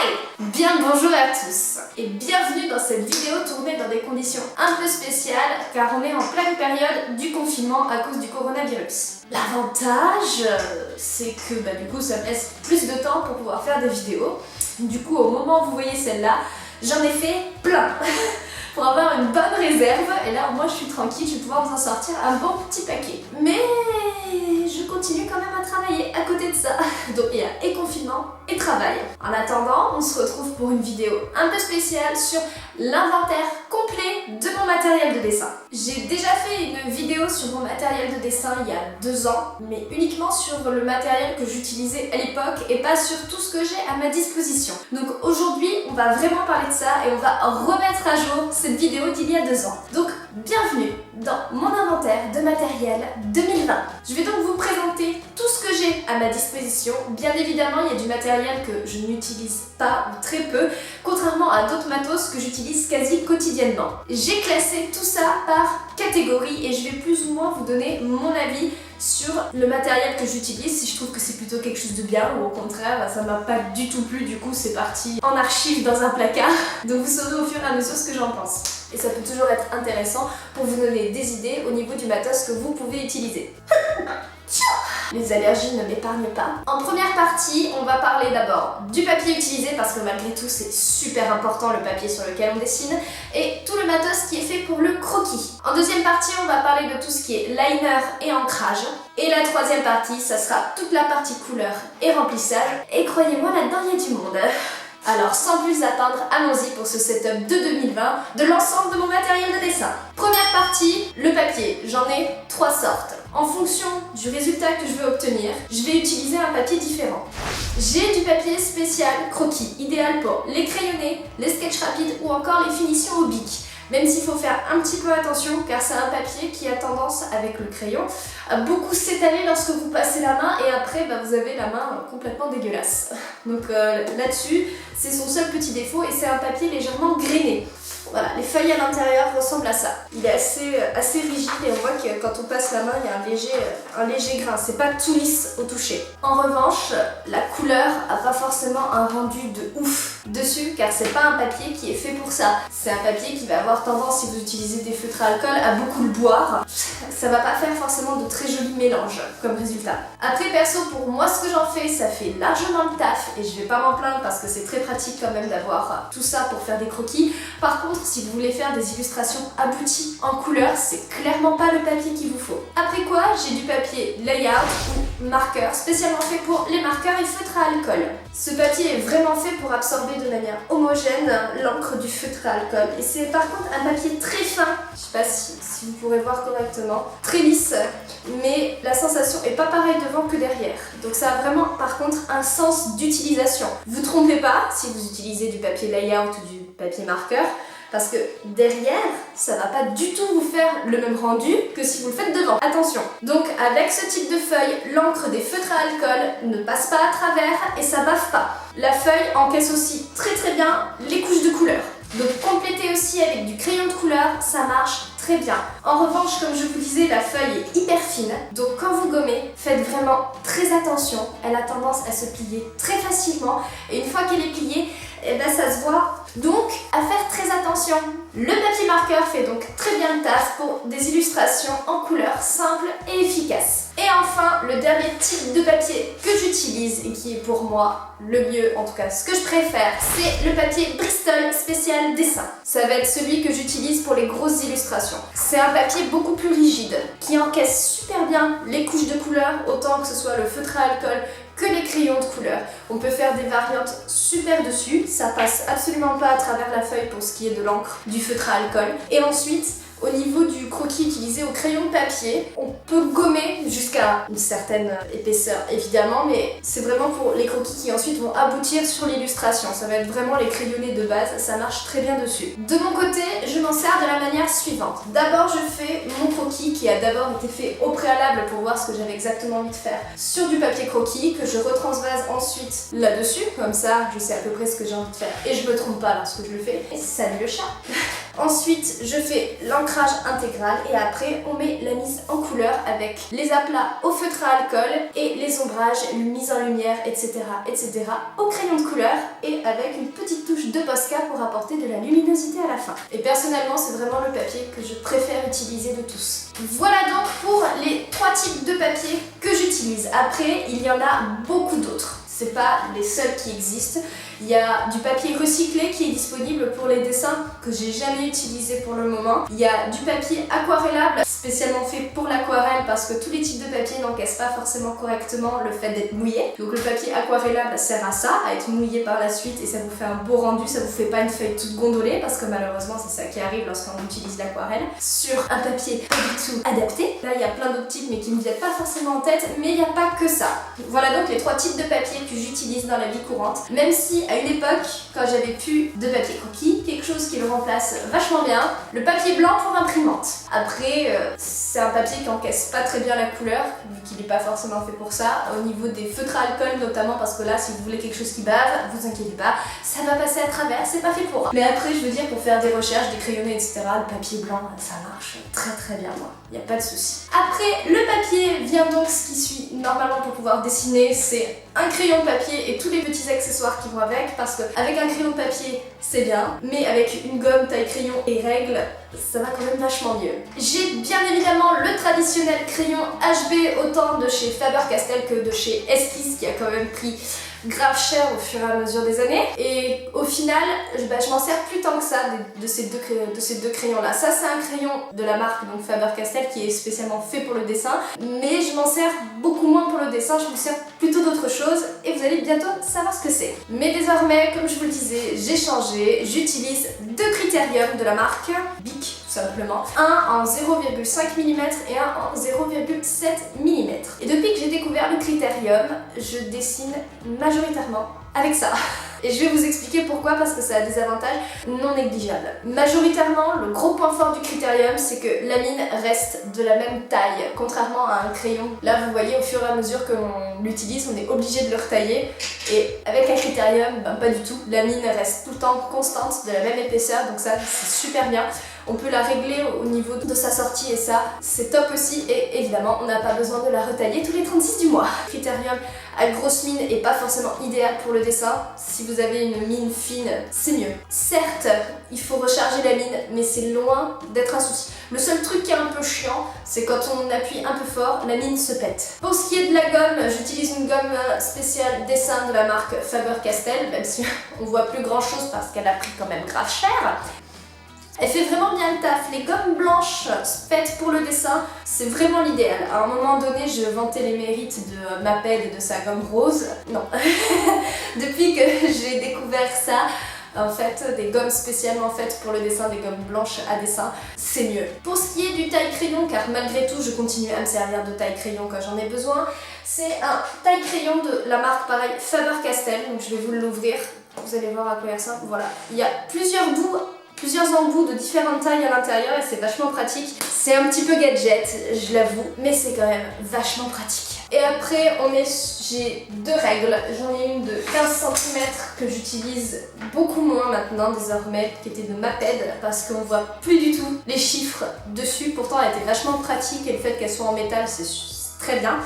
Hi! Bien bonjour à tous et bienvenue dans cette vidéo tournée dans des conditions un peu spéciales car on est en pleine période du confinement à cause du coronavirus. L'avantage, c'est que du coup ça me laisse plus de temps pour pouvoir faire des vidéos. Du coup au moment où vous voyez celle-là, j'en ai fait plein pour avoir une bonne réserve et là au moins je suis tranquille, je vais pouvoir vous en sortir un bon petit paquet. Mais je continue quand même à travailler à côté de ça. Donc il y a et confinement et travail. En attendant, on se retrouve pour une vidéo un peu spéciale sur l'inventaire complet de mon matériel de dessin. J'ai déjà fait une vidéo sur mon matériel de dessin il y a 2 ans, mais uniquement sur le matériel que j'utilisais à l'époque et pas sur tout ce que j'ai à ma disposition. Donc aujourd'hui, on va vraiment parler de ça et on va remettre à jour cette vidéo d'il y a 2 ans. Donc bienvenue dans mon inventaire de matériel 2020. Je vais donc vous présenter tout ce que j'ai à ma disposition. Bien évidemment, il y a du matériel que je n'utilise pas ou très peu, contrairement à d'autres matos que j'utilise quasi quotidiennement. J'ai classé tout ça par catégorie et je vais plus ou moins vous donner mon avis sur le matériel que j'utilise, si je trouve que c'est plutôt quelque chose de bien ou au contraire ça m'a pas du tout plu, du coup c'est parti en archive dans un placard. Donc vous saurez au fur et à mesure ce que j'en pense. Et ça peut toujours être intéressant pour vous donner des idées au niveau du matos que vous pouvez utiliser. Les allergies ne m'épargnent pas. En première partie, on va parler d'abord du papier utilisé parce que malgré tout c'est super important le papier sur lequel on dessine et tout le matos qui est fait pour le croquis. En deuxième partie, on va parler de tout ce qui est liner et ancrage. Et la troisième partie, ça sera toute la partie couleur et remplissage. Et croyez-moi, là-dedans il y a du monde. Alors sans plus attendre, allons-y pour ce setup de 2020 de l'ensemble de mon matériel de dessin. Première partie, le papier. J'en ai 3 sortes. En fonction du résultat que je veux obtenir, je vais utiliser un papier différent. J'ai du papier spécial croquis, idéal pour les crayonnés, les sketchs rapides ou encore les finitions au bic. Même s'il faut faire un petit peu attention car c'est un papier qui a tendance, avec le crayon, à beaucoup s'étaler lorsque vous passez la main et après vous avez la main complètement dégueulasse. Donc là-dessus, c'est son seul petit défaut et c'est un papier légèrement grainé. Voilà, les feuilles à l'intérieur ressemblent à ça. Il est assez rigide et on voit que quand on passe la main, il y a un léger grain. C'est pas tout lisse au toucher. En revanche, la couleur a pas forcément un rendu de ouf dessus car c'est pas un papier qui est fait pour ça. C'est un papier qui va avoir tendance, si vous utilisez des feutres à alcool, à beaucoup le boire. Ça va pas faire forcément de très jolis mélanges comme résultat. Après perso, pour moi ce que j'en fais, ça fait largement le taf et je vais pas m'en plaindre parce que c'est très pratique quand même d'avoir tout ça pour faire des croquis. Par contre, si vous voulez faire des illustrations abouties en couleur, c'est clairement pas le papier qu'il vous faut. Après quoi, j'ai du papier layout ou marqueur, spécialement fait pour les marqueurs et feutres à alcool. Ce papier est vraiment fait pour absorber de manière homogène l'encre du feutre à alcool. Et c'est par contre un papier très fin, je sais pas si vous pourrez voir correctement, très lisse, mais la sensation est pas pareille devant que derrière. Donc ça a vraiment par contre un sens d'utilisation. Vous trompez pas si vous utilisez du papier layout ou du papier marqueur, parce que derrière, ça va pas du tout vous faire le même rendu que si vous le faites devant. Attention. Donc avec ce type de feuille, l'encre des feutres à alcool ne passe pas à travers et ça bave pas. La feuille encaisse aussi très bien les couches de couleur. Donc compléter aussi avec du crayon de couleur, ça marche très bien. En revanche, comme je vous disais, la feuille est hyper fine. Donc quand vous gommez, faites vraiment très attention. Elle a tendance à se plier très facilement. Et une fois qu'elle est pliée, ça se voit. Donc, à faire très attention. Le papier marqueur fait donc très bien le taf pour des illustrations en couleur simples et efficaces. Et enfin, le dernier type de papier que j'utilise et qui est pour moi le mieux, en tout cas ce que je préfère, c'est le papier Bristol spécial dessin. Ça va être celui que j'utilise pour les grosses illustrations. C'est un papier beaucoup plus rigide, qui encaisse super bien les couches de couleur, autant que ce soit le feutre à alcool que les crayons de couleur. On peut faire des variantes super dessus, ça passe absolument pas à travers la feuille pour ce qui est de l'encre, du feutre à alcool. Et ensuite, au niveau du croquis utilisé au crayon de papier, on peut gommer jusqu'à une certaine épaisseur évidemment, mais c'est vraiment pour les croquis qui ensuite vont aboutir sur l'illustration. Ça va être vraiment les crayonnés de base, ça marche très bien dessus. De mon côté, je m'en sers de la manière suivante. D'abord, je fais mon croquis qui a d'abord été fait au préalable pour voir ce que j'avais exactement envie de faire sur du papier croquis que je retransvase ensuite là-dessus, comme ça je sais à peu près ce que j'ai envie de faire et je me trompe pas lorsque je le fais. Et salut le chat! Ensuite, je fais l'ancrage intégral et après, on met la mise en couleur avec les aplats au feutre à alcool et les ombrages, mise en lumière, etc., etc. au crayon de couleur et avec une petite touche de Posca pour apporter de la luminosité à la fin. Et personnellement, c'est vraiment le papier que je préfère utiliser de tous. Voilà donc pour les 3 types de papier que j'utilise. Après, il y en a beaucoup d'autres. C'est pas les seuls qui existent. Il y a du papier recyclé qui est disponible pour les dessins que j'ai jamais utilisé pour le moment. Il y a du papier aquarellable spécialement fait pour l'aquarelle parce que tous les types de papier n'encaissent pas forcément correctement le fait d'être mouillé. Donc le papier aquarellable sert à ça, à être mouillé par la suite et ça vous fait un beau rendu, ça vous fait pas une feuille toute gondolée parce que malheureusement c'est ça qui arrive lorsqu'on utilise l'aquarelle sur un papier pas du tout adapté. Là il y a plein d'autres types mais qui me viennent pas forcément en tête, mais il n'y a pas que ça. Voilà donc les 3 types de papier que j'utilise dans la vie courante, même si à une époque, quand j'avais plus de papier croquis, quelque chose qui le remplace vachement bien, le papier blanc pour imprimante. Après, c'est un papier qui encaisse pas très bien la couleur, vu qu'il n'est pas forcément fait pour ça, au niveau des feutres à alcool notamment, parce que là, si vous voulez quelque chose qui bave, vous inquiétez pas, ça va passer à travers, c'est pas fait pour. Mais après, je veux dire, pour faire des recherches, des crayonnés, etc., le papier blanc, ça marche très très bien, moi, y a pas de souci. Après, le papier vient donc ce qui suit normalement pour pouvoir dessiner, c'est un crayon de papier et tous les petits accessoires qui vont avec, parce qu'avec un crayon de papier c'est bien, mais avec une gomme taille crayon et règle, ça va quand même vachement mieux. J'ai bien évidemment le traditionnel crayon HB, autant de chez Faber-Castell que de chez Esquisse, qui a quand même pris grave cher au fur et à mesure des années, et au final je m'en sers plus tant que ça de ces deux crayons là. Ça c'est un crayon de la marque donc Faber-Castell qui est spécialement fait pour le dessin, mais je m'en sers beaucoup moins pour le dessin, je me sers plutôt d'autres choses et vous allez bientôt savoir ce que c'est. Mais désormais, comme je vous le disais, j'ai changé, j'utilise 2 critériums de la marque Bic tout simplement, un en 0,5 mm et un en 0,7 mm. Et depuis que j'ai découvert le critérium, je dessine majoritairement avec ça. Et je vais vous expliquer pourquoi, parce que ça a des avantages non négligeables. Majoritairement, le gros point fort du critérium, c'est que la mine reste de la même taille, contrairement à un crayon. Là, vous voyez, au fur et à mesure que l'on l'utilise, on est obligé de le retailler. Et avec un critérium, ben, pas du tout. La mine reste tout le temps constante, de la même épaisseur, donc ça, c'est super bien. On peut la régler au niveau de sa sortie et ça, c'est top aussi. Et évidemment, on n'a pas besoin de la retailler tous les 36 du mois. Critérium à grosse mine est pas forcément idéal pour le dessin. Si vous avez une mine fine, c'est mieux. Certes, il faut recharger la mine, mais c'est loin d'être un souci. Le seul truc qui est un peu chiant, c'est quand on appuie un peu fort, la mine se pète. Pour ce qui est de la gomme, j'utilise une gomme spéciale dessin de la marque Faber-Castell, même si on voit plus grand chose parce qu'elle a pris quand même grave cher. Elle fait vraiment bien le taf. Les gommes blanches faites pour le dessin, c'est vraiment l'idéal. À un moment donné, je vantais les mérites de Maped et de sa gomme rose. Non. Depuis que j'ai découvert ça, en fait, des gommes spécialement faites pour le dessin, des gommes blanches à dessin, c'est mieux. Pour ce qui est du taille-crayon, car malgré tout, je continue à me servir de taille-crayon quand j'en ai besoin, c'est un taille-crayon de la marque, pareil, Faber-Castell. Donc je vais vous l'ouvrir, vous allez voir à quoi il ressemble. Voilà, il y a plusieurs embouts de différentes tailles à l'intérieur et c'est vachement pratique. C'est un petit peu gadget, je l'avoue, mais c'est quand même vachement pratique. Et après, j'ai 2 règles. J'en ai une de 15 cm que j'utilise beaucoup moins maintenant désormais, qui était de Maped, parce qu'on voit plus du tout les chiffres dessus. Pourtant, elle était vachement pratique et le fait qu'elle soit en métal, c'est très bien.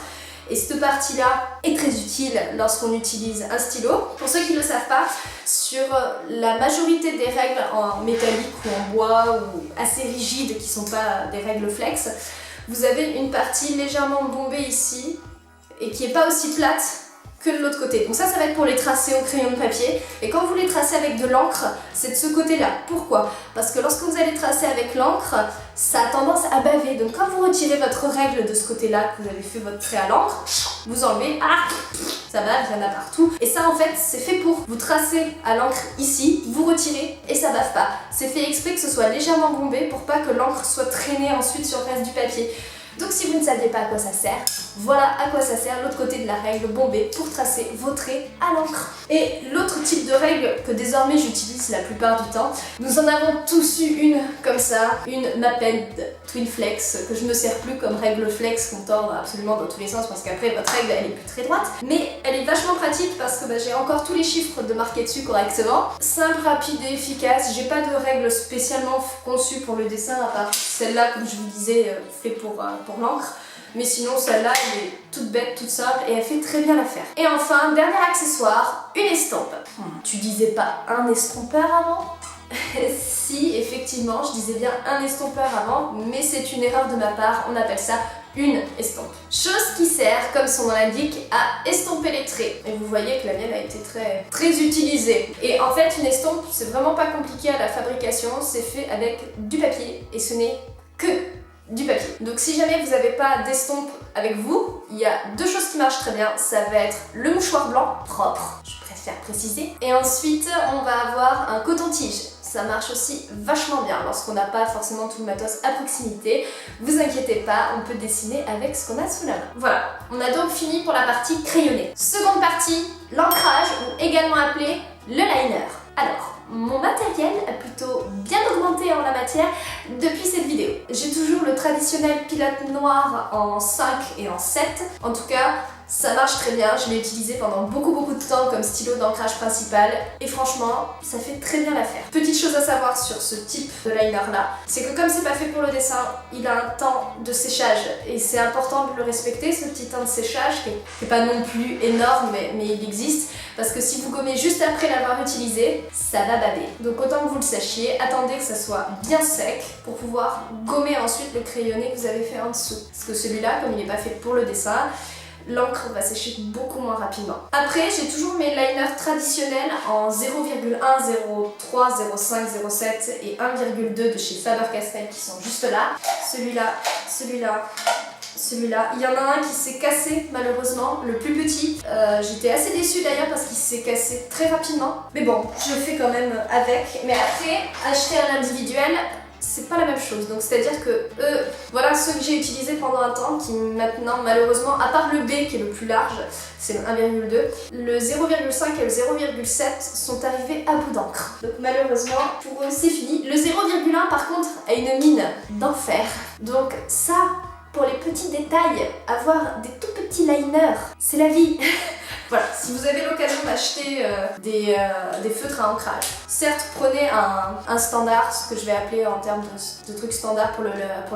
Et cette partie-là est très utile lorsqu'on utilise un stylo. Pour ceux qui ne le savent pas, sur la majorité des règles en métallique ou en bois ou assez rigides, qui ne sont pas des règles flex, vous avez une partie légèrement bombée ici et qui n'est pas aussi plate que de l'autre côté. Donc ça va être pour les tracer au crayon de papier. Et quand vous les tracez avec de l'encre, c'est de ce côté-là. Pourquoi? Parce que lorsque vous allez tracer avec l'encre, ça a tendance à baver. Donc quand vous retirez votre règle de ce côté-là, que vous avez fait votre trait à l'encre, vous enlevez, ça bave, il y en a partout. Et ça en fait, c'est fait pour vous tracer à l'encre ici, vous retirez et ça bave pas. C'est fait exprès que ce soit légèrement bombé pour pas que l'encre soit traînée ensuite sur le reste du papier. Donc si vous ne saviez pas à quoi ça sert, voilà à quoi ça sert l'autre côté de la règle bombée pour tracer vos traits à l'encre. Et l'autre type de règle que désormais j'utilise tous la plupart du temps. Nous en avons tous eu une comme ça, une Maped Twin Flex, que je ne me sers plus comme règle flex qu'on tord absolument dans tous les sens parce qu'après votre règle elle est plus très droite. Mais elle est vachement pratique parce que j'ai encore tous les chiffres de marquer dessus correctement. Simple, rapide et efficace. J'ai pas de règle spécialement conçue pour le dessin à part celle-là, comme je vous disais, fait pour l'encre. Mais sinon celle-là elle est toute bête, toute simple et elle fait très bien l'affaire. Et enfin, dernier accessoire, une estompe. Tu disais pas un estompeur avant? Si, effectivement, je disais bien un estompeur avant, mais c'est une erreur de ma part, on appelle ça une estompe. Chose qui sert, comme son nom l'indique, à estomper les traits. Et vous voyez que la mienne a été très utilisée. Et en fait, une estompe, c'est vraiment pas compliqué à la fabrication, c'est fait avec du papier et ce n'est que du papier. Donc si jamais vous n'avez pas d'estompe avec vous, il y a deux choses qui marchent très bien. Ça va être le mouchoir blanc propre, je préfère préciser, et ensuite on va avoir un coton-tige. Ça marche aussi vachement bien lorsqu'on n'a pas forcément tout le matos à proximité. Vous inquiétez pas, on peut dessiner avec ce qu'on a sous la main. Voilà, on a donc fini pour la partie crayonnée. Seconde partie, l'ancrage, ou également appelé le liner. Alors, mon matériel a plutôt bien augmenté en la matière depuis cette vidéo. J'ai toujours le traditionnel pilote noir en 5 et en 7. En tout cas, ça marche très bien, je l'ai utilisé pendant beaucoup de temps comme stylo d'ancrage principal et franchement, ça fait très bien l'affaire. Petite chose à savoir sur ce type de liner là, c'est que comme c'est pas fait pour le dessin, il a un temps de séchage et c'est important de le respecter, ce petit temps de séchage qui est pas non plus énorme mais il existe, parce que si vous gommez juste après l'avoir utilisé, ça va baver. Donc autant que vous le sachiez, attendez que ça soit bien sec pour pouvoir gommer ensuite le crayonné que vous avez fait en dessous. Parce que celui-là, comme il n'est pas fait pour le dessin, l'encre va sécher beaucoup moins rapidement. Après, j'ai toujours mes liners traditionnels en 0,1, 0,3, 0,5, 0,7 et 1,2 de chez Faber-Castell qui sont juste là. Celui-là, celui-là, celui-là. Il y en a un qui s'est cassé malheureusement, le plus petit. J'étais assez déçue d'ailleurs parce qu'il s'est cassé très rapidement. Mais bon, je fais quand même avec. Mais après, acheter un individuel, c'est pas la même chose. Donc c'est-à-dire que voilà ceux que j'ai utilisés pendant un temps qui maintenant malheureusement, à part le B qui est le plus large, c'est le 1,2, le 0,5 et le 0,7 sont arrivés à bout d'encre. Donc malheureusement pour eux c'est fini. Le 0,1 par contre a une mine d'enfer. Donc ça, pour les petits détails, avoir des tout petits liners, c'est la vie. Voilà, si vous avez l'occasion d'acheter des feutres à ancrage, certes prenez un standard, ce que je vais appeler en termes de trucs standards pour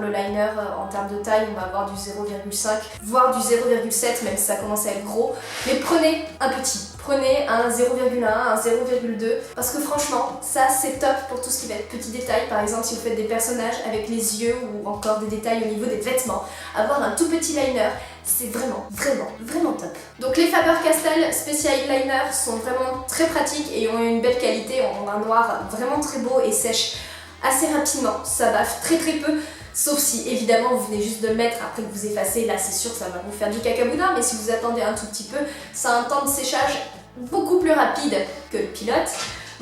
le liner, en termes de taille, on va avoir du 0,5, voire du 0,7 même si ça commence à être gros, mais prenez un petit. Prenez un 0,1, un 0,2 parce que franchement ça c'est top pour tout ce qui va être petits détails. Par exemple si vous faites des personnages avec les yeux ou encore des détails au niveau des vêtements, avoir un tout petit liner c'est vraiment top. Donc les Faber-Castell Special Liner sont vraiment très pratiques et ont une belle qualité, ont un noir vraiment très beau et sèche assez rapidement, ça baffe très peu. Sauf si évidemment vous venez juste de le mettre après que vous effacez, là c'est sûr que ça va vous faire du cacaboudin, mais si vous attendez un tout petit peu, ça a un temps de séchage beaucoup plus rapide que le pilote.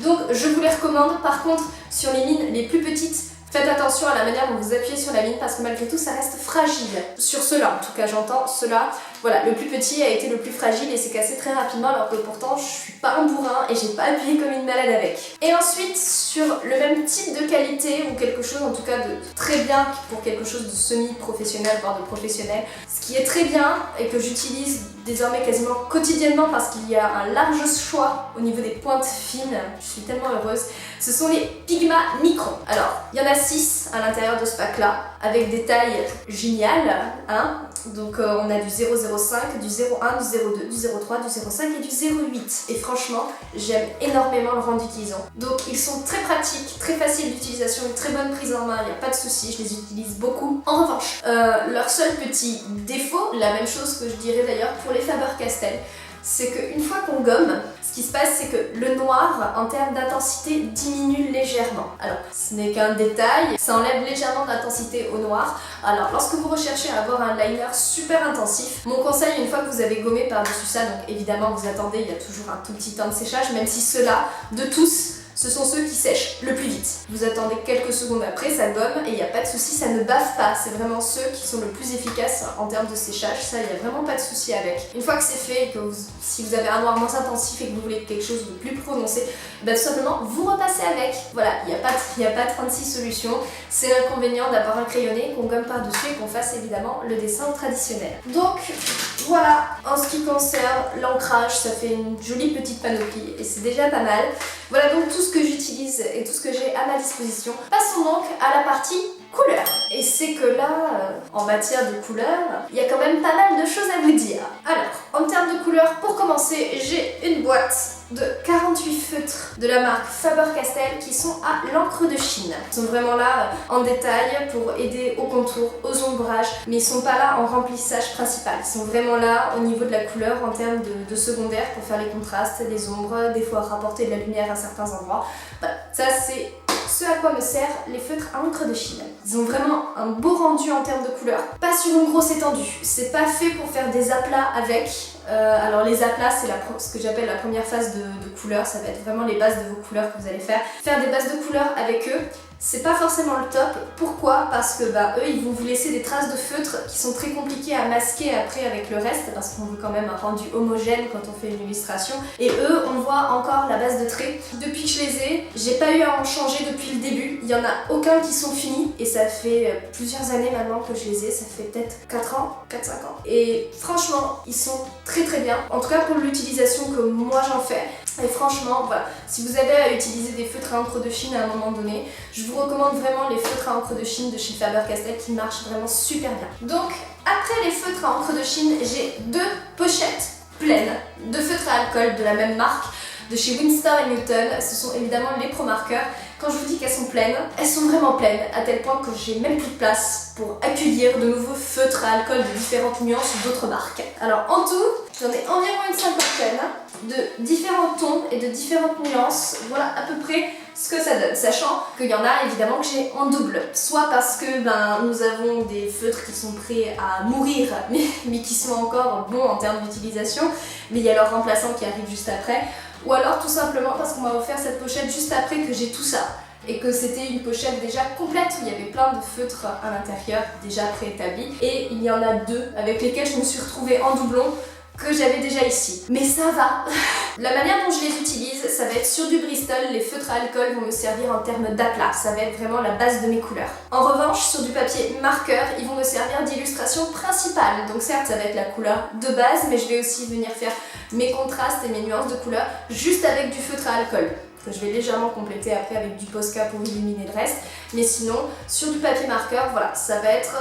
Donc je vous les recommande. Par contre sur les mines les plus petites, faites attention à la manière dont vous appuyez sur la mine parce que malgré tout ça reste fragile. Sur ceux-là, en tout cas j'entends ceux-là, voilà, le plus petit a été le plus fragile et s'est cassé très rapidement alors que pourtant je suis pas un bourrin et j'ai pas appuyé comme une malade avec. Et ensuite sur le même type de qualité ou quelque chose en tout cas de très bien pour quelque chose de semi-professionnel voire de professionnel, ce qui est très bien et que j'utilise désormais quasiment quotidiennement parce qu'il y a un large choix au niveau des pointes fines, je suis tellement heureuse, ce sont les Pigma Micron. Alors, il y en a 6 à l'intérieur de ce pack là, avec des tailles géniales, hein. Donc on a du 0,05, du 0,1, du 0,2, du 0,3, du 0,5 et du 0,8. Et franchement, j'aime énormément le rendu qu'ils ont. Donc ils sont très pratiques, très faciles d'utilisation, une très bonne prise en main, il n'y a pas de souci, je les utilise beaucoup. En revanche, leur seul petit défaut, la même chose que je dirais d'ailleurs pour les Faber-Castell, c'est qu'une fois qu'on gomme, ce qui se passe c'est que le noir en termes d'intensité diminue légèrement. Alors ce n'est qu'un détail, ça enlève légèrement d'intensité au noir. Alors lorsque vous recherchez à avoir un liner super intensif, mon conseil une fois que vous avez gommé par dessus ça, donc évidemment vous attendez, il y a toujours un tout petit temps de séchage, même si ceux-là de tous ce sont ceux qui sèchent le plus vite. Vous attendez quelques secondes après, ça gomme et il n'y a pas de souci, ça ne bave pas. C'est vraiment ceux qui sont le plus efficaces en termes de séchage, ça il n'y a vraiment pas de souci avec. Une fois que c'est fait, et que si vous avez un noir moins intensif et que vous voulez quelque chose de plus prononcé, bah, tout simplement vous repassez avec. Voilà, il n'y a pas 36 solutions. C'est l'inconvénient d'avoir un crayonné qu'on gomme par-dessus et qu'on fasse évidemment le dessin traditionnel. Donc voilà, en ce qui concerne l'ancrage, ça fait une jolie petite panoplie et c'est déjà pas mal. Voilà donc tout ce que j'utilise et tout ce que j'ai à ma disposition. Passons donc à la partie couleur. Et c'est que là, en matière de couleur, il y a quand même pas mal de choses à vous dire. Alors, en termes de couleur, pour commencer, j'ai une boîte de 48 feutres de la marque Faber-Castell qui sont à l'encre de Chine. Ils sont vraiment là en détail pour aider au contour, aux ombrages, mais ils sont pas là en remplissage principal. Ils sont vraiment là au niveau de la couleur en termes de secondaire pour faire les contrastes, les ombres, des fois rapporter de la lumière à certains endroits. Voilà, ça c'est ce à quoi me servent les feutres à encre de Chine. Ils ont vraiment un beau rendu en termes de couleur, pas sur une grosse étendue. C'est pas fait pour faire des aplats avec. Alors les aplats, c'est ce que j'appelle la première phase de couleur. Ça va être vraiment les bases de vos couleurs que vous allez faire. Faire des bases de couleurs avec eux, c'est pas forcément le top. Pourquoi? Parce que eux, ils vont vous laisser des traces de feutre qui sont très compliquées à masquer après avec le reste, parce qu'on veut quand même un rendu homogène quand on fait une illustration. Et eux, on voit encore la base de traits. Depuis que je les ai, j'ai pas eu à en changer depuis le début. Il y en a aucun qui sont finis. Et ça fait plusieurs années maintenant que je les ai. Ça fait peut-être 4 ans, 4-5 ans. Et franchement, ils sont très très bien. En tout cas pour l'utilisation que moi j'en fais. Et franchement, voilà, si vous avez à utiliser des feutres à encre de Chine à un moment donné, je vous recommande vraiment les feutres à encre de Chine de chez Faber-Castell qui marchent vraiment super bien. Donc, après les feutres à encre de Chine, j'ai 2 pochettes pleines de feutres à alcool de la même marque, de chez Winsor & Newton. Ce sont évidemment les Pro Markers. Quand je vous dis qu'elles sont pleines, elles sont vraiment pleines, à tel point que j'ai même plus de place pour accueillir de nouveaux feutres à alcool de différentes nuances d'autres marques. Alors en tout, j'en ai environ une cinquantaine de différents tons et de différentes nuances. Voilà à peu près ce que ça donne, sachant qu'il y en a évidemment que j'ai en double. Soit parce que nous avons des feutres qui sont prêts à mourir, mais qui sont encore bons en termes d'utilisation, mais il y a leur remplaçant qui arrive juste après. Ou alors tout simplement parce qu'on m'a offert cette pochette juste après que j'ai tout ça. Et que c'était une pochette déjà complète où il y avait plein de feutres à l'intérieur déjà préétablis. Et il y en a 2 avec lesquels je me suis retrouvée en doublon que j'avais déjà ici. Mais ça va. La manière dont je les utilise, ça va être sur du Bristol. Les feutres à alcool vont me servir en termes d'aplat. Ça va être vraiment la base de mes couleurs. En revanche, sur du papier marqueur, ils vont me servir d'illustration principale. Donc certes, ça va être la couleur de base, mais je vais aussi venir faire mes contrastes et mes nuances de couleurs juste avec du feutre à alcool, que je vais légèrement compléter après avec du Posca pour illuminer le reste. Mais sinon, sur du papier marqueur, voilà, ça va être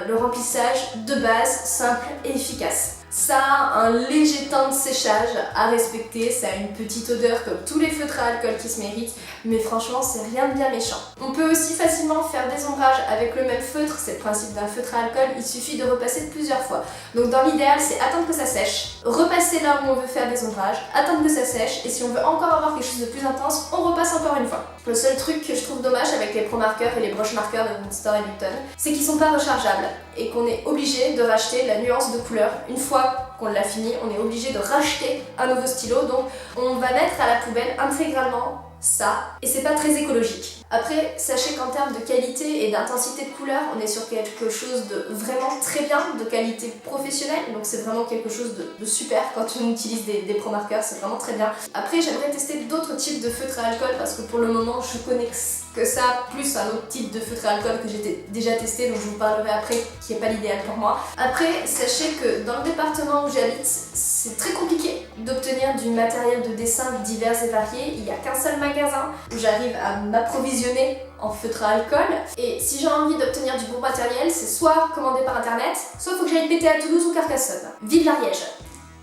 le remplissage de base simple et efficace. Ça a un léger temps de séchage à respecter, ça a une petite odeur comme tous les feutres à alcool qui se méritent, mais franchement c'est rien de bien méchant. On peut aussi facilement faire des ombrages avec le même feutre, c'est le principe d'un feutre à alcool, il suffit de repasser plusieurs fois. Donc dans l'idéal c'est attendre que ça sèche, repasser là où on veut faire des ombrages, attendre que ça sèche, et si on veut encore avoir quelque chose de plus intense, on repasse encore une fois. Le seul truc que je trouve dommage avec les Pro Markers et les broches marqueurs de Winsor & Newton, c'est qu'ils sont pas rechargeables et qu'on est obligé de racheter la nuance de couleur. Une fois qu'on l'a fini, on est obligé de racheter un nouveau stylo, donc on va mettre à la poubelle intégralement ça, et c'est pas très écologique. Après, sachez qu'en termes de qualité et d'intensité de couleur, on est sur quelque chose de vraiment très bien, de qualité professionnelle, donc c'est vraiment quelque chose de super quand on utilise des Pro Markers, c'est vraiment très bien. Après, j'aimerais tester d'autres types de feutres à alcool parce que pour le moment, je connais que ça, plus un autre type de feutre à alcool que j'ai déjà testé, donc je vous parlerai après, qui n'est pas l'idéal pour moi. Après, sachez que dans le département où j'habite, c'est très compliqué d'obtenir du matériel de dessin divers et variés. Il n'y a qu'un seul magasin où j'arrive à m'approvisionner en feutre à alcool, et si j'ai envie d'obtenir du bon matériel, c'est soit commandé par internet, soit il faut que j'aille péter à Toulouse ou Carcassonne. Vive l'Ariège!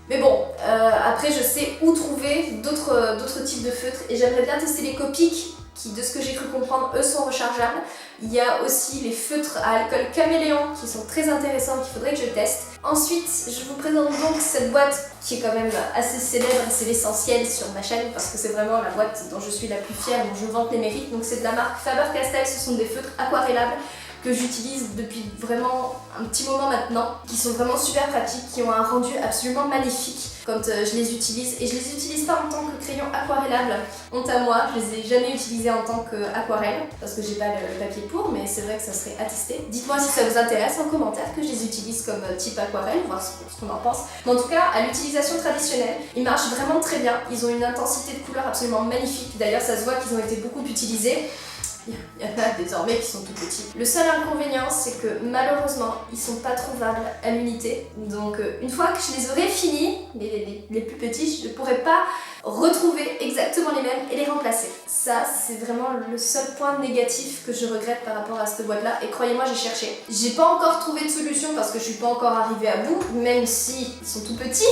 Mais bon, après je sais où trouver d'autres types de feutres, et j'aimerais bien tester les Copic qui, de ce que j'ai cru comprendre, eux sont rechargeables. Il y a aussi les feutres à alcool caméléon qui sont très intéressants, qu'il faudrait que je teste. Ensuite, je vous présente donc cette boîte qui est quand même assez célèbre, c'est l'essentiel sur ma chaîne parce que c'est vraiment la boîte dont je suis la plus fière, dont je vante les mérites. Donc c'est de la marque Faber-Castell, ce sont des feutres aquarellables que j'utilise depuis vraiment un petit moment maintenant, qui sont vraiment super pratiques, qui ont un rendu absolument magnifique quand je les utilise. Et je les utilise pas en tant que crayon aquarellable, honte à moi, je les ai jamais utilisés en tant qu'aquarelle, parce que j'ai pas le papier pour, mais c'est vrai que ça serait à tester. Dites-moi si ça vous intéresse en commentaire que je les utilise comme type aquarelle, voir ce qu'on en pense. Mais en tout cas, à l'utilisation traditionnelle, ils marchent vraiment très bien, ils ont une intensité de couleur absolument magnifique, d'ailleurs ça se voit qu'ils ont été beaucoup utilisés. Il y en a désormais qui sont tout petits. Le seul inconvénient, c'est que malheureusement, ils sont pas trouvables à l'unité. Donc une fois que je les aurai finis, les plus petits, je ne pourrai pas retrouver exactement les mêmes et les remplacer. Ça, c'est vraiment le seul point négatif que je regrette par rapport à cette boîte-là. Et croyez-moi, j'ai cherché. J'ai pas encore trouvé de solution parce que je suis pas encore arrivée à bout, même si ils sont tout petits.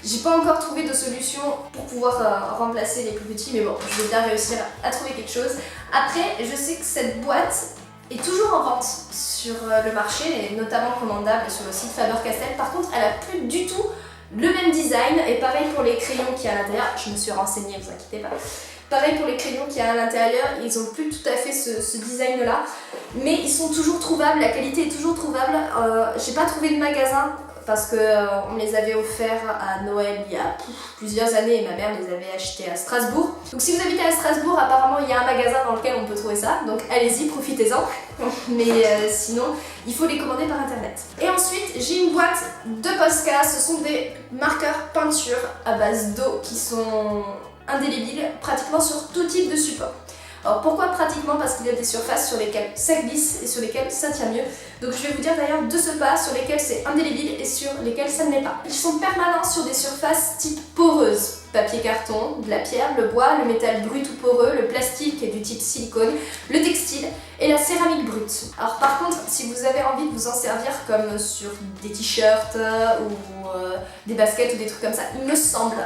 J'ai pas encore trouvé de solution pour pouvoir remplacer les plus petits, mais bon, je vais bien réussir à trouver quelque chose. Après, je sais que cette boîte est toujours en vente sur le marché, et notamment commandable sur le site Faber-Castell. Par contre, elle a plus du tout le même design, et pareil pour les crayons qu'il y a à l'intérieur. Je me suis renseignée, vous inquiétez pas. Pareil pour les crayons qu'il y a à l'intérieur, ils ont plus tout à fait ce design-là, mais ils sont toujours trouvables, la qualité est toujours trouvable. J'ai pas trouvé de magasin parce qu'on me les avait offerts à Noël il y a plusieurs années et ma mère les avait achetés à Strasbourg. Donc si vous habitez à Strasbourg, apparemment il y a un magasin dans lequel on peut trouver ça, donc allez-y, profitez-en. Mais sinon, il faut les commander par internet. Et ensuite, j'ai une boîte de Posca, ce sont des marqueurs peinture à base d'eau qui sont indélébiles pratiquement sur tout type de support. Alors pourquoi pratiquement? Parce qu'il y a des surfaces sur lesquelles ça glisse et sur lesquelles ça tient mieux. Donc je vais vous dire d'ailleurs de ce pas sur lesquels c'est indélébile et sur lesquels ça ne l'est pas. Ils sont permanents sur des surfaces type poreuse. Papier carton, de la pierre, le bois, le métal brut ou poreux, le plastique qui est du type silicone, le textile et la céramique brute. Alors par contre, si vous avez envie de vous en servir comme sur des t-shirts ou des baskets ou des trucs comme ça, il me semble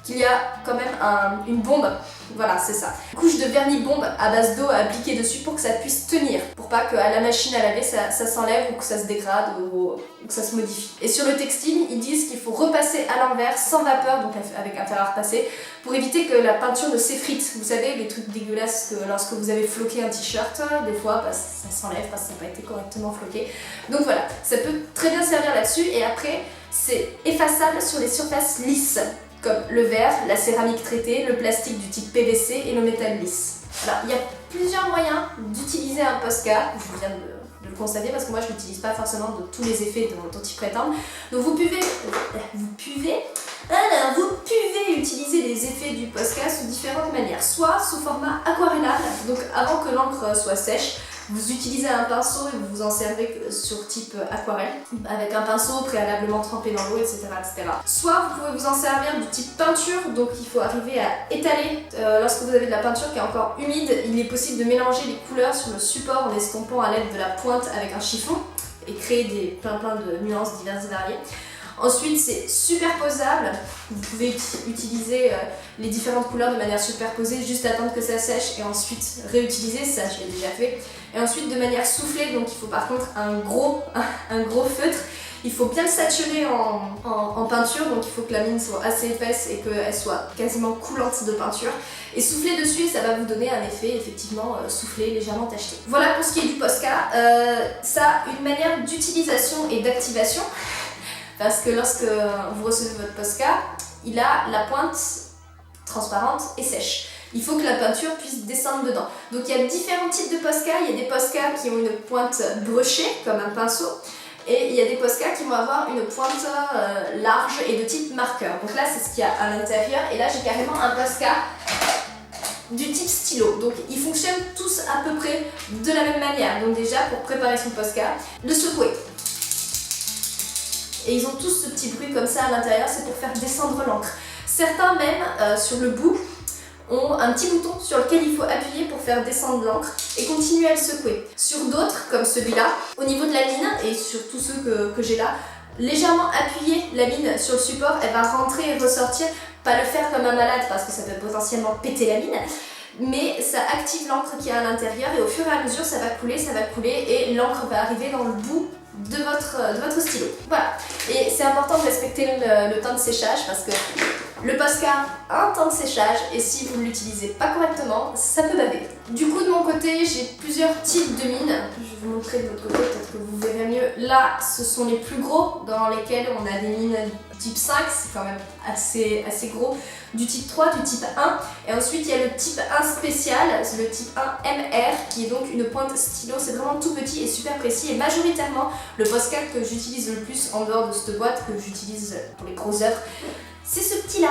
qu'il y a quand même une bombe, voilà c'est ça, une couche de vernis bombe à base d'eau à appliquer dessus pour que ça puisse tenir, pour pas qu'à la machine à laver ça s'enlève ou que ça se dégrade ou que ça se modifie. Et sur le textile, ils disent qu'il faut repasser à l'envers sans vapeur, donc avec un fer à repasser, pour éviter que la peinture ne s'effrite. Vous savez, les trucs dégueulasses que lorsque vous avez floqué un t-shirt, des fois bah, ça s'enlève parce que ça n'a pas été correctement floqué. Donc voilà, ça peut très bien servir là-dessus et après c'est effaçable sur les surfaces lisses, comme le verre, la céramique traitée, le plastique du type PVC et le métal lisse. Alors, il y a plusieurs moyens d'utiliser un Posca, je viens de le constater parce que moi je ne l'utilise pas forcément de tous les effets dont ils prétendent. Donc vous pouvez utiliser les effets du Posca sous différentes manières, soit sous format aquarellable, donc avant que l'encre soit sèche, vous utilisez un pinceau et vous vous en servez sur type aquarelle, avec un pinceau préalablement trempé dans l'eau, etc., etc. Soit vous pouvez vous en servir du type peinture, donc il faut arriver à étaler. Lorsque vous avez de la peinture qui est encore humide, il est possible de mélanger les couleurs sur le support en estompant à l'aide de la pointe avec un chiffon et créer plein de nuances diverses et variées. Ensuite, c'est superposable. Vous pouvez utiliser les différentes couleurs de manière superposée, juste attendre que ça sèche et ensuite réutiliser. Ça, je l'ai déjà fait. Et ensuite, de manière soufflée, donc il faut par contre un gros feutre. Il faut bien le saturer en peinture, donc il faut que la mine soit assez épaisse et qu'elle soit quasiment coulante de peinture. Et souffler dessus, ça va vous donner un effet effectivement soufflé, légèrement tacheté. Voilà pour ce qui est du Posca. Ça a une manière d'utilisation et d'activation. Parce que lorsque vous recevez votre Posca, il a la pointe transparente et sèche. Il faut que la peinture puisse descendre dedans. Donc il y a différents types de Posca. Il y a des Posca qui ont une pointe brochée, comme un pinceau. Et il y a des Posca qui vont avoir une pointe large et de type marqueur. Donc là, c'est ce qu'il y a à l'intérieur. Et là, j'ai carrément un Posca du type stylo. Donc ils fonctionnent tous à peu près de la même manière. Donc déjà, pour préparer son Posca, le secouer. Et ils ont tous ce petit bruit comme ça à l'intérieur, c'est pour faire descendre l'encre. Certains même, sur le bout, ont un petit bouton sur lequel il faut appuyer pour faire descendre l'encre et continuer à le secouer. Sur d'autres, comme celui-là, au niveau de la mine, et sur tous ceux que j'ai là, légèrement appuyer la mine sur le support, elle va rentrer et ressortir, pas le faire comme un malade parce que ça peut potentiellement péter la mine, mais ça active l'encre qui est à l'intérieur et au fur et à mesure ça va couler et l'encre va arriver dans le bout de votre stylo. Voilà. Et c'est important de respecter le temps de séchage parce que Le Posca a un temps de séchage et si vous ne l'utilisez pas correctement, ça peut baver. Du coup de mon côté, j'ai plusieurs types de mines. Je vais vous montrer de l'autre côté, peut-être que vous verrez mieux. Là, ce sont les plus gros dans lesquels on a des mines type 5, c'est quand même assez gros. Du type 3, du type 1. Et ensuite, il y a le type 1 spécial, c'est le type 1 MR, qui est donc une pointe stylo. C'est vraiment tout petit et super précis. Et majoritairement, le Posca que j'utilise le plus en dehors de cette boîte, que j'utilise pour les grosses œuvres, c'est ce petit-là.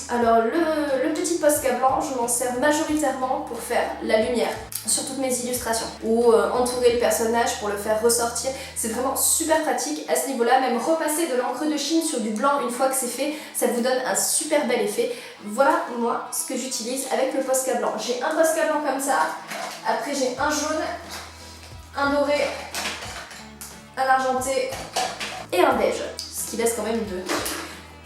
Alors le petit Posca blanc, je m'en sers majoritairement pour faire la lumière sur toutes mes illustrations ou entourer le personnage pour le faire ressortir. C'est vraiment super pratique à ce niveau-là. Même repasser de l'encre de Chine sur du blanc une fois que c'est fait, ça vous donne un super bel effet. Voilà moi ce que j'utilise avec le Posca blanc. J'ai un Posca blanc comme ça, après j'ai un jaune, un doré, un argenté et un beige, ce qui laisse quand même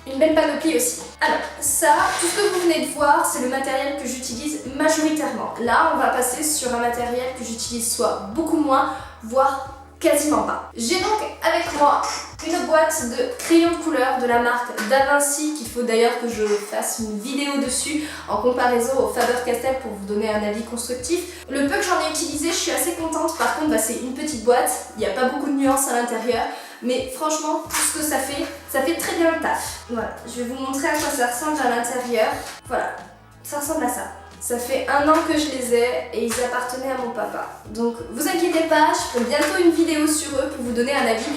une belle panoplie aussi. Alors ça, tout ce que vous venez de voir, c'est le matériel que j'utilise majoritairement. Là, on va passer sur un matériel que j'utilise soit beaucoup moins, voire quasiment pas. J'ai donc avec moi une boîte de crayons de couleur de la marque Da Vinci, qu'il faut d'ailleurs que je fasse une vidéo dessus en comparaison au Faber-Castell pour vous donner un avis constructif. Le peu que j'en ai utilisé, je suis assez contente. Par contre, c'est une petite boîte, il n'y a pas beaucoup de nuances à l'intérieur. Mais franchement, tout ce que ça fait très bien le taf. Voilà, je vais vous montrer à quoi ça ressemble à l'intérieur. Voilà, ça ressemble à ça. Ça fait 1 an que je les ai et ils appartenaient à mon papa. Donc vous inquiétez pas, je ferai bientôt une vidéo sur eux pour vous donner un avis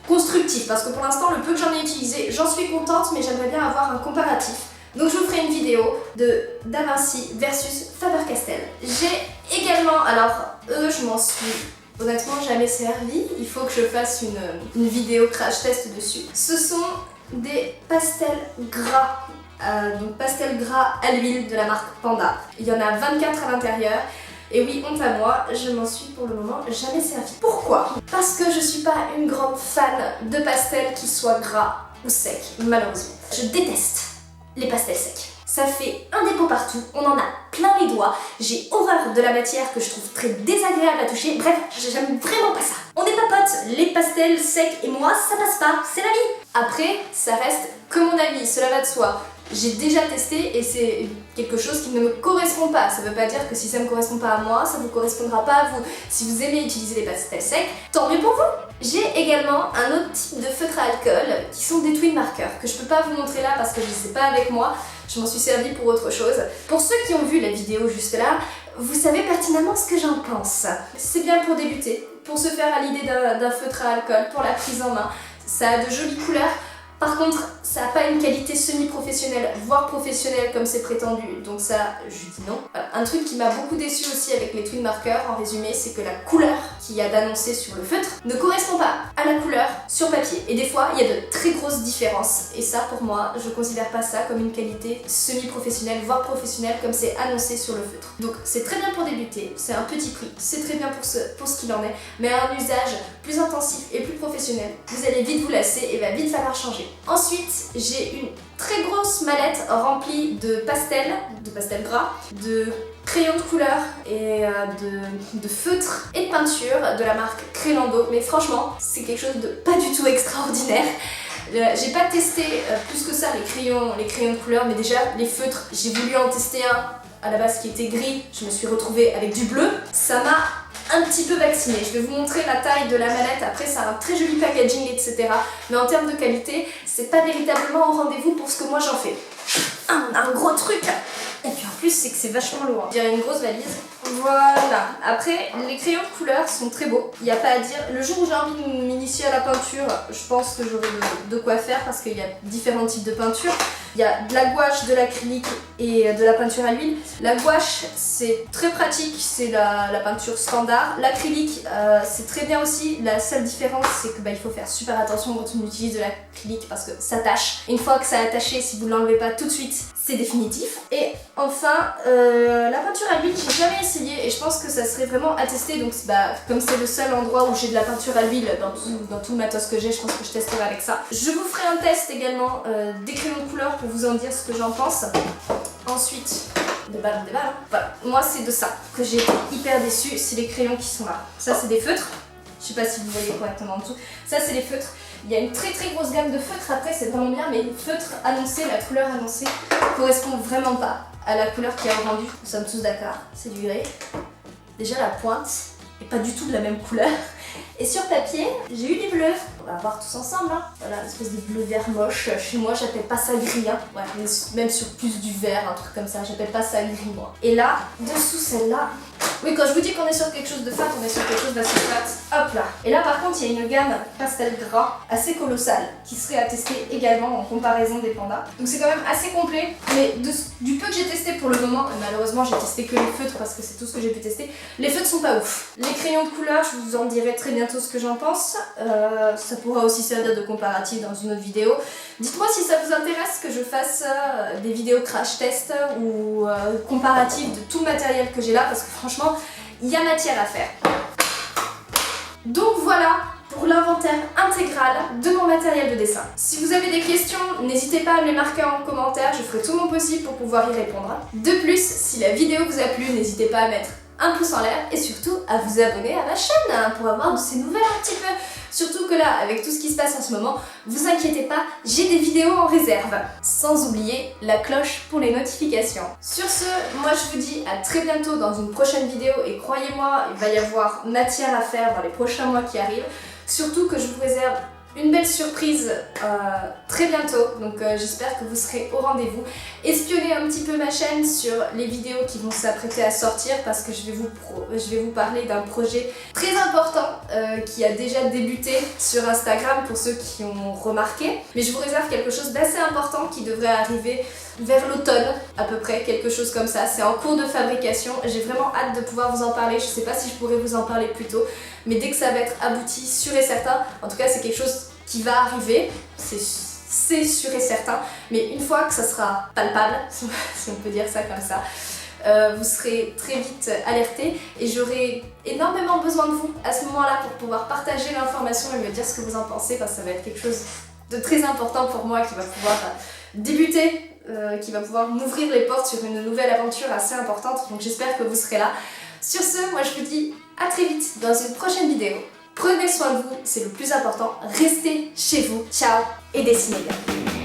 constructif. Parce que pour l'instant, le peu que j'en ai utilisé, j'en suis contente, mais j'aimerais bien avoir un comparatif. Donc je vous ferai une vidéo de Da Vinci versus Faber-Castell. J'ai également, alors eux, je m'en suis honnêtement jamais servi, il faut que je fasse une vidéo crash test dessus. Ce sont des pastels gras, donc pastels gras à l'huile de la marque Panda. Il y en a 24 à l'intérieur. Et oui, honte à moi, je m'en suis pour le moment jamais servi. Pourquoi? Parce que je suis pas une grande fan de pastels qui soient gras ou secs, malheureusement. Je déteste les pastels secs. Ça fait un dépôt partout, on en a plein les doigts, j'ai horreur de la matière que je trouve très désagréable à toucher, bref, j'aime vraiment pas ça. On n'est pas potes, les pastels secs et moi, ça passe pas, c'est la vie. Après, ça reste que mon avis, cela va de soi. J'ai déjà testé et c'est quelque chose qui ne me correspond pas. Ça veut pas dire que si ça ne me correspond pas à moi, ça vous correspondra pas à vous. Si vous aimez utiliser les pastels secs, tant mieux pour vous. J'ai également un autre type de feutre à alcool qui sont des twin markers que je peux pas vous montrer là parce que je sais pas avec moi. Je m'en suis servi pour autre chose. Pour ceux qui ont vu la vidéo juste là, vous savez pertinemment ce que j'en pense. C'est bien pour débuter, pour se faire à l'idée d'un feutre à alcool, pour la prise en main. Ça a de jolies couleurs. Par contre, ça n'a pas une qualité semi-professionnelle, voire professionnelle comme c'est prétendu, donc ça, je dis non. Voilà. Un truc qui m'a beaucoup déçu aussi avec les twin markers, en résumé, c'est que la couleur qu'il y a d'annoncé sur le feutre ne correspond pas à la couleur sur papier. Et des fois, il y a de très grosses différences. Et ça, pour moi, je considère pas ça comme une qualité semi-professionnelle, voire professionnelle, comme c'est annoncé sur le feutre. Donc c'est très bien pour débuter, c'est un petit prix, c'est très bien pour ce qu'il en est, mais à un usage plus intensif et plus professionnel, vous allez vite vous lasser et va vite falloir changer. Ensuite, j'ai une très grosse mallette remplie de pastels gras, de crayons de couleur et de feutres et de peinture de la marque Crélando. Mais franchement, c'est quelque chose de pas du tout extraordinaire. J'ai pas testé plus que ça les crayons de couleur, mais déjà les feutres, j'ai voulu en tester un à la base qui était gris, je me suis retrouvée avec du bleu. Ça m'a un petit peu vaccinée. Je vais vous montrer la taille de la mallette, après ça a un très joli packaging, etc. Mais en termes de qualité, c'est pas véritablement au rendez-vous pour ce que moi j'en fais. On a un gros truc. Et puis en plus, c'est que c'est vachement lourd. Je dirais une grosse valise. Voilà. Après, les crayons de couleur sont très beaux. Il n'y a pas à dire. Le jour où j'ai envie de m'initier à la peinture, je pense que j'aurai de quoi faire parce qu'il y a différents types de peinture. Il y a de la gouache, de l'acrylique et de la peinture à l'huile. La gouache, c'est très pratique, c'est la peinture standard. L'acrylique, c'est très bien aussi. La seule différence, c'est que il faut faire super attention quand on utilise de l'acrylique parce que ça tâche. Une fois que ça a taché, si vous ne l'enlevez pas tout de suite, c'est définitif. Et enfin, la peinture à l'huile, j'ai jamais essayé et je pense que ça serait vraiment à tester. Donc comme c'est le seul endroit où j'ai de la peinture à l'huile dans tout le matos que j'ai, je pense que je testerai avec ça. Je vous ferai un test également des crayons de couleur pour vous en dire ce que j'en pense. Ensuite, des balles. Voilà, moi c'est de ça que j'ai été hyper déçue, c'est les crayons qui sont là. Ça c'est des feutres. Je sais pas si vous voyez correctement en dessous. Ça c'est les feutres. Il y a une très grosse gamme de feutres après, c'est vraiment bien, mais le feutre annoncé, la couleur annoncée, correspond vraiment pas à la couleur qui est rendue. Nous sommes tous d'accord, c'est du gris. Déjà la pointe est pas du tout de la même couleur. Et sur papier, j'ai eu des bleus. On va voir tous ensemble, hein. Voilà, une espèce de bleu vert moche. Chez moi, j'appelle pas ça gris, hein. Ouais, même sur plus du vert, un truc comme ça, j'appelle pas ça gris, moi. Et là, dessous celle-là, oui, quand je vous dis qu'on est sur quelque chose de fat, on est sur quelque chose d'assez fat. Hop là. Et là, par contre, il y a une gamme pastel gras assez colossale qui serait à tester également en comparaison des pandas. Donc c'est quand même assez complet, mais du peu que j'ai testé pour le moment, et malheureusement j'ai testé que les feutres parce que c'est tout ce que j'ai pu tester, les feutres sont pas ouf. Les crayons de couleur, je vous en dirai très bientôt ce que j'en pense. Ça pourra aussi servir de comparatif dans une autre vidéo. Dites-moi si ça vous intéresse que je fasse des vidéos crash test ou comparatives de tout le matériel que j'ai là, parce que franchement, il y a matière à faire. Donc voilà pour l'inventaire intégral de mon matériel de dessin. Si vous avez des questions, n'hésitez pas à me les marquer en commentaire, je ferai tout mon possible pour pouvoir y répondre. De plus, si la vidéo vous a plu, n'hésitez pas à mettre un pouce en l'air et surtout à vous abonner à ma chaîne pour avoir de ces nouvelles un petit peu. Surtout que là, avec tout ce qui se passe en ce moment, vous inquiétez pas, j'ai des vidéos en réserve. Sans oublier la cloche pour les notifications. Sur ce, moi je vous dis à très bientôt dans une prochaine vidéo et croyez-moi, il va y avoir matière à faire dans les prochains mois qui arrivent. Surtout que je vous réserve une belle surprise très bientôt, donc j'espère que vous serez au rendez-vous. Espionnez un petit peu ma chaîne sur les vidéos qui vont s'apprêter à sortir parce que je vais vous parler d'un projet très important qui a déjà débuté sur Instagram pour ceux qui ont remarqué. Mais je vous réserve quelque chose d'assez important qui devrait arriver vers l'automne à peu près, quelque chose comme ça. C'est en cours de fabrication, j'ai vraiment hâte de pouvoir vous en parler. Je sais pas si je pourrais vous en parler plus tôt, mais dès que ça va être abouti, sûr et certain, en tout cas c'est quelque chose qui va arriver, c'est sûr et certain, mais une fois que ça sera palpable, si on peut dire ça comme ça, vous serez très vite alertés et j'aurai énormément besoin de vous à ce moment-là pour pouvoir partager l'information et me dire ce que vous en pensez, parce que ça va être quelque chose de très important pour moi qui va pouvoir débuter, qui va pouvoir m'ouvrir les portes sur une nouvelle aventure assez importante, donc j'espère que vous serez là. Sur ce, moi je vous dis à très vite dans une prochaine vidéo. Prenez soin de vous, c'est le plus important. Restez chez vous. Ciao et dessinez bien.